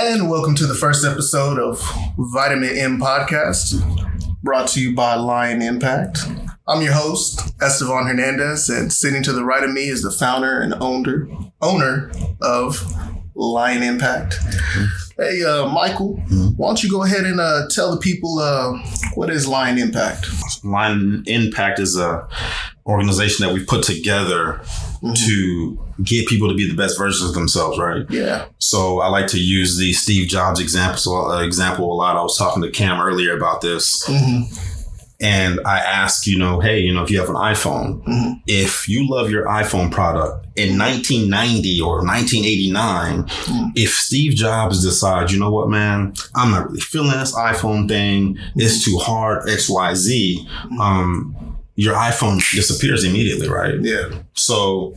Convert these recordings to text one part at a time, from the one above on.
And welcome to the first episode of Vitamin M Podcast, brought to you by Lion Impact. I'm your host, Estevan Hernandez, and sitting to the right of me is the founder and owner of Lion Impact. Hey, Michael, why don't you go ahead and tell the people what is Lion Impact? Lion Impact is a organization that we put together to get people to be the best versions of themselves, right? Yeah. So I like to use the Steve Jobs example a lot. I was talking to Cam earlier about this. And I asked, hey, if you have an iPhone, if you love your iPhone product in 1990 or 1989, if Steve Jobs decides, you know what, man, I'm not really feeling this iPhone thing. It's too hard, XYZ. Your iPhone disappears immediately, right? Yeah. So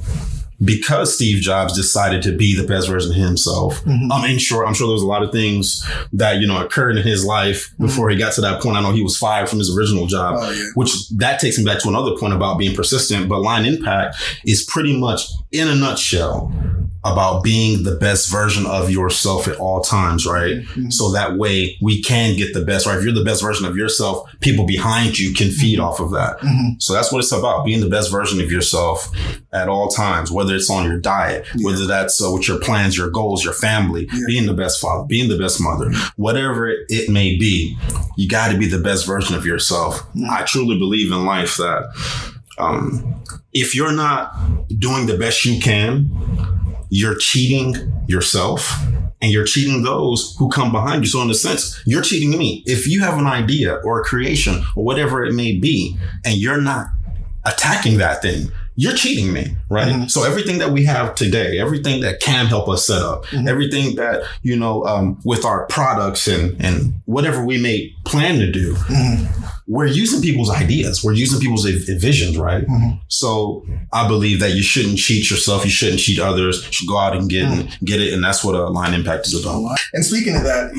because Steve Jobs decided to be the best version of himself, I'm sure there was a lot of things that, occurred in his life before he got to that point. I know he was fired from his original job, which that takes me back to another point about being persistent. But Lion Impact is pretty much, in a nutshell, about being the best version of yourself at all times, right? So that way we can get the best, right? If you're the best version of yourself, people behind you can feed off of that. So that's what it's about, being the best version of yourself at all times, whether it's on your diet, whether that's with your plans, your goals, your family, being the best father, being the best mother, whatever it may be, you got to be the best version of yourself. I truly believe in life that if you're not doing the best you can, you're cheating yourself and you're cheating those who come behind you. So in a sense, you're cheating me. If you have an idea or a creation or whatever it may be, and you're not attacking that thing, you're cheating me, right? So everything that we have today, everything that can help us set up, everything that, with our products and whatever we may plan to do, we're using people's ideas. We're using people's visions, right? So I believe that you shouldn't cheat yourself. You shouldn't cheat others. You should go out and get it. And that's what Lion Impact is about. And speaking of that,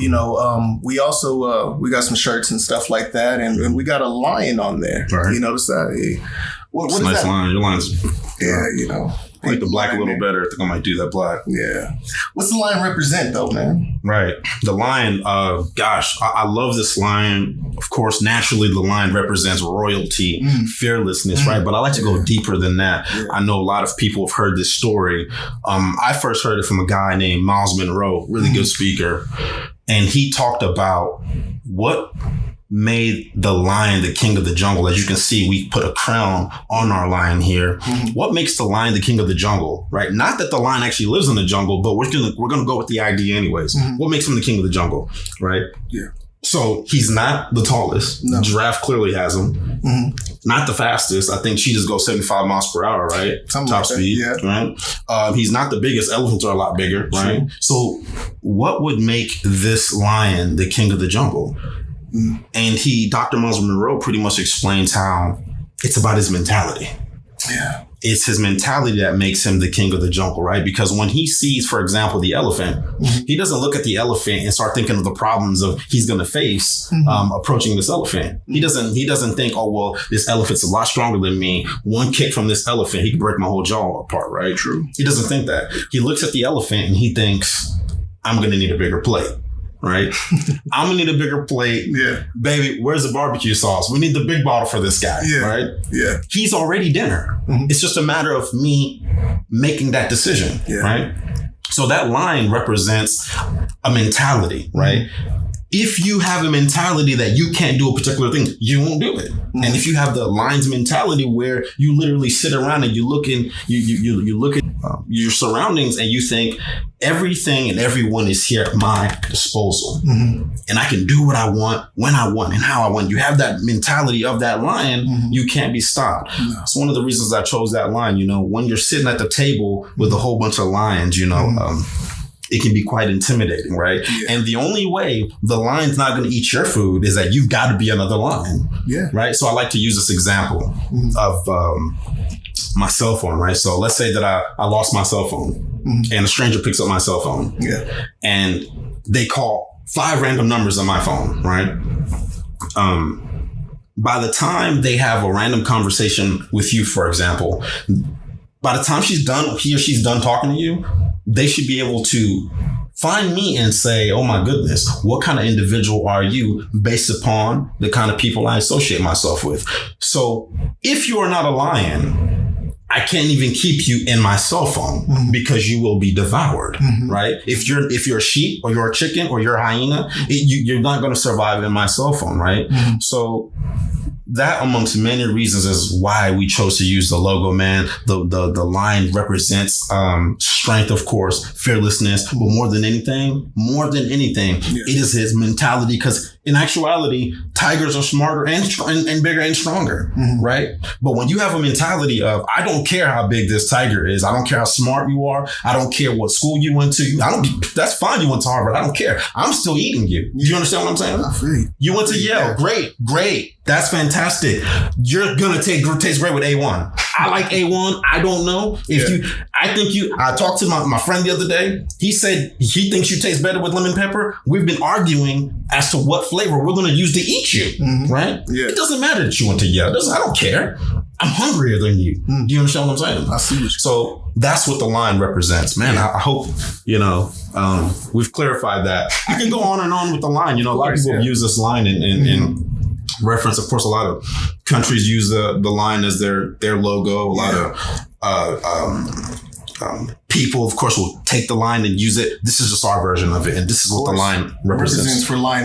we also, we got some shirts and stuff like that. And we got a lion on there. Right. You notice that? What it's is a nice that? Lion. Your line's... Yeah, I like the black a little better. I think I might do that black. Yeah. What's the lion represent though, man? Right. The lion, I love this lion. Of course, naturally, the lion represents royalty, fearlessness, right? But I like to go deeper than that. Yeah. I know a lot of people have heard this story. I first heard it from a guy named Miles Monroe, really good speaker. And he talked about what made the lion the king of the jungle. As you can see, we put a crown on our lion here. What makes the lion the king of the jungle, right? Not that the lion actually lives in the jungle, but we're gonna go with the idea anyways. What makes him the king of the jungle, right? Yeah. So he's not the tallest. No. Giraffe clearly has him. Not the fastest. I think cheetahs go 75 miles per hour, right? Something top like speed, that, right? He's not the biggest. Elephants are a lot bigger, right? True. So what would make this lion the king of the jungle? And Dr. Miles Monroe pretty much explains how it's about his mentality. Yeah. It's his mentality that makes him the king of the jungle, right? Because when he sees, for example, the elephant, he doesn't look at the elephant and start thinking of the problems of he's going to face approaching this elephant. He doesn't think, oh, well, this elephant's a lot stronger than me. One kick from this elephant, he can break my whole jaw apart, right? True. He doesn't think that. He looks at the elephant and he thinks, I'm going to need a bigger plate. Right? I'm gonna need a bigger plate. Yeah. Baby, where's the barbecue sauce? We need the big bottle for this guy. Yeah. Right? Yeah. He's already dinner. It's just a matter of me making that decision. Yeah. Right? So that line represents a mentality, right? If you have a mentality that you can't do a particular thing, you won't do it. And if you have the lion's mentality where you literally sit around and you look at your surroundings and you think everything and everyone is here at my disposal, and I can do what I want, when I want, and how I want. You have that mentality of that lion, you can't be stopped. It's one of the reasons I chose that line. When you're sitting at the table with a whole bunch of lions, it can be quite intimidating, right? Yeah. And the only way the lion's not going to eat your food is that you've got to be another lion, right? So I like to use this example of my cell phone, right? So let's say that I lost my cell phone and a stranger picks up my cell phone and they call 5 random numbers on my phone, right? By the time they have a random conversation with you, for example, by the time he or she's done talking to you, they should be able to find me and say, oh my goodness, what kind of individual are you based upon the kind of people I associate myself with? So if you are not a lion, I can't even keep you in my cell phone because you will be devoured, right? If you're a sheep or you're a chicken or you're a hyena, you're not going to survive in my cell phone, right? So that, amongst many reasons, is why we chose to use the logo, man. The lion represents strength, of course, fearlessness, but more than anything, it is his mentality. Because in actuality, tigers are smarter and bigger and stronger, right? But when you have a mentality of, I don't care how big this tiger is, I don't care how smart you are, I don't care what school you went to, that's fine, you went to Harvard, I don't care, I'm still eating you. Do you understand what I'm saying? I feel you. You went to Yale, great. That's fantastic. You're gonna taste great with A1. I like A1. I don't know I talked to my friend the other day. He said he thinks you taste better with lemon pepper. We've been arguing as to what flavor we're gonna use to eat you, right? Yeah. It doesn't matter that you went to Yale. I don't care. I'm hungrier than you. Do you understand what I'm saying? I see what you're So that's what the line represents, man. I hope, we've clarified that. You can go on and on with the line. A lot of people use this line in reference. Of course, a lot of countries use the line as their logo. A lot of people, of course, will take the line and use it. This is just our version of it, and this is what the line represents. For line